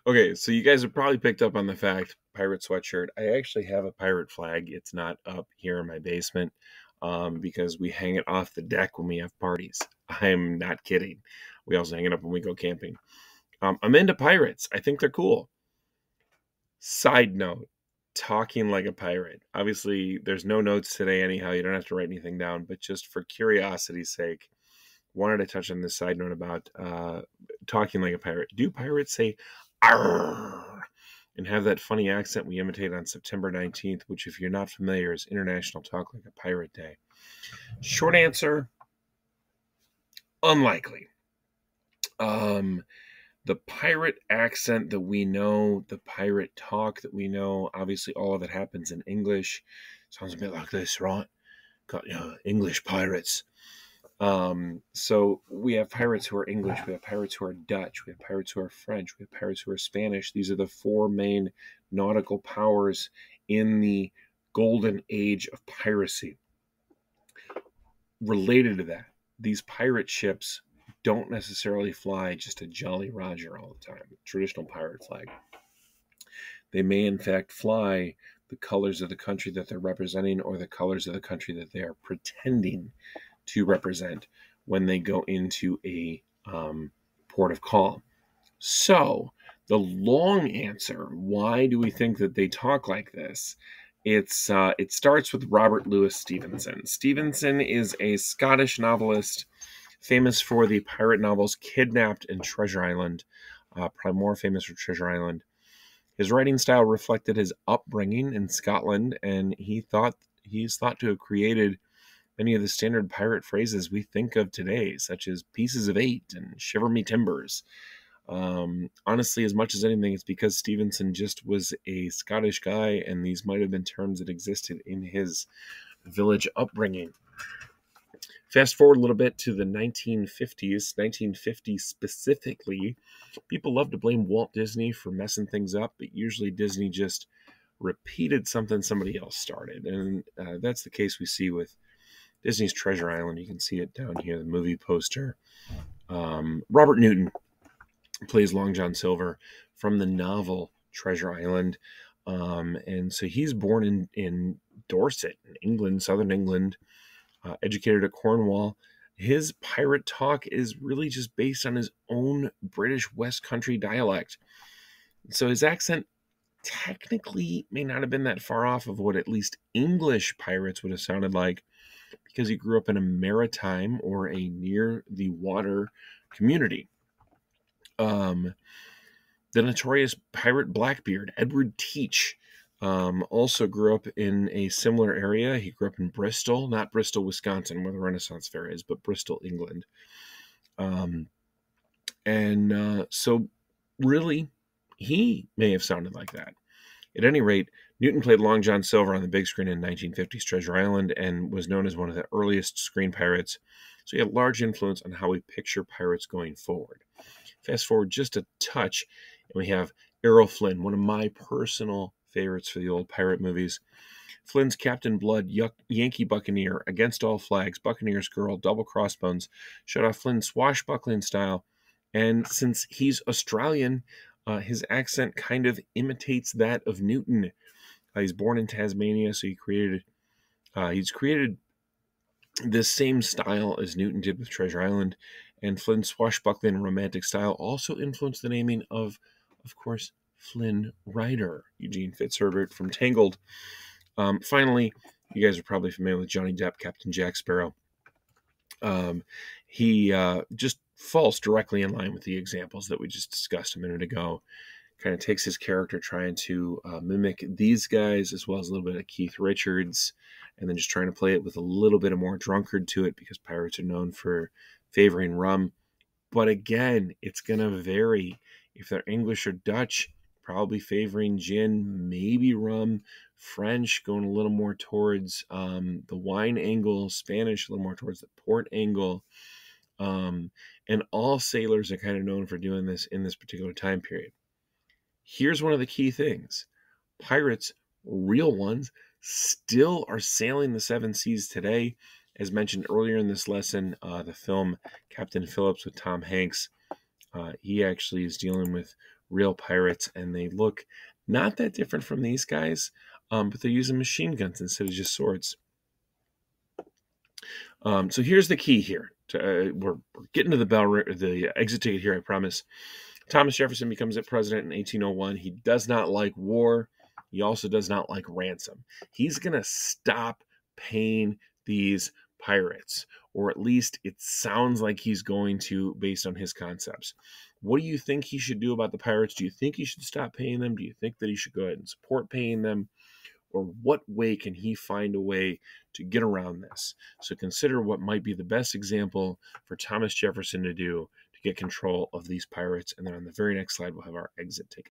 Okay, so you guys have probably picked up on the fact, pirate sweatshirt. I actually have a pirate flag. It's not up here in my basement because we hang it off the deck when we have parties. I'm not kidding. We also hang it up when we go camping. I'm into pirates. I think they're cool. Side note, talking like a pirate. Obviously, there's no notes today anyhow. You don't have to write anything down, but just for curiosity's sake, wanted to touch on this side note about talking like a pirate. Do pirates say "arr" and have that funny accent we imitate on September 19th, which, if you're not familiar, is International Talk Like a Pirate Day? Short answer, unlikely. Um, the pirate accent that we know, the pirate talk that we know, obviously all of it happens in English. Sounds a bit like this, right? Got English pirates. So we have pirates who are English, we have pirates who are Dutch, we have pirates who are French, we have pirates who are Spanish. These are the four main nautical powers in the golden age of piracy. Related to that, these pirate ships don't necessarily fly just a Jolly Roger all the time, traditional pirate flag. They may in fact fly the colors of the country that they're representing or the colors of the country that they are pretending to represent when they go into a port of call. So the long answer, why do we think that they talk like this? It starts with Robert Louis Stevenson. Stevenson is a Scottish novelist famous for the pirate novels Kidnapped and Treasure Island, probably more famous for Treasure Island. His writing style reflected his upbringing in Scotland, and he's thought to have created many of the standard pirate phrases we think of today, such as pieces of eight and shiver me timbers. Honestly, as much as anything, it's because Stevenson just was a Scottish guy, and these might have been terms that existed in his village upbringing. Fast forward a little bit to the 1950s, 1950 specifically. People love to blame Walt Disney for messing things up, but usually Disney just repeated something somebody else started. And that's the case we see with Disney's Treasure Island. You can see it down here, the movie poster. Robert Newton plays Long John Silver from the novel Treasure Island. And so he's born in Dorset, in England, southern England, educated at Cornwall. His pirate talk is really just based on his own British West Country dialect. So his accent technically may not have been that far off of what at least English pirates would have sounded like, because he grew up in a maritime or a near the water community. The notorious pirate Blackbeard, Edward Teach, also grew up in a similar area. He grew up in Bristol, not Bristol, Wisconsin, where the Renaissance Fair is, but Bristol, England. So really, he may have sounded like that. At any rate, Newton played Long John Silver on the big screen in 1950's Treasure Island and was known as one of the earliest screen pirates. So he had large influence on how we picture pirates going forward. Fast forward just a touch, and we have Errol Flynn, one of my personal favorites for the old pirate movies. Flynn's Captain Blood, Yankee Buccaneer, Against All Flags, Buccaneer's Girl, Double Crossbones, showed off Flynn's swashbuckling style. And since he's Australian, his accent kind of imitates that of Newton. He's born in Tasmania, so he's created this same style as Newton did with Treasure Island. And Flynn's swashbuckling and romantic style also influenced the naming of course, Flynn Rider, Eugene Fitzherbert from Tangled. Finally, you guys are probably familiar with Johnny Depp, Captain Jack Sparrow. He just falls directly in line with the examples that we just discussed a minute ago. Kind of takes his character trying to mimic these guys, as well as a little bit of Keith Richards, and then just trying to play it with a little bit of more drunkard to it, because pirates are known for favoring rum. But again, it's going to vary. If they're English or Dutch, probably favoring gin, maybe rum. French going a little more towards the wine angle. Spanish a little more towards the port angle. And all sailors are kind of known for doing this in this particular time period. Here's one of the key things. Pirates, real ones, still are sailing the seven seas today. As mentioned earlier in this lesson, the film Captain Phillips with Tom Hanks, he actually is dealing with real pirates, and they look not that different from these guys, but they're using machine guns instead of just swords. So here's the key here. We're getting to the exit ticket here, I promise. Thomas Jefferson becomes president in 1801. He does not like war. He also does not like ransom. He's going to stop paying these pirates, or at least it sounds like he's going to, based on his concepts. What do you think he should do about the pirates? Do you think he should stop paying them? Do you think that he should go ahead and support paying them? Or what way can he find a way to get around this? So consider what might be the best example for Thomas Jefferson to do to get control of these pirates. And then on the very next slide, we'll have our exit ticket.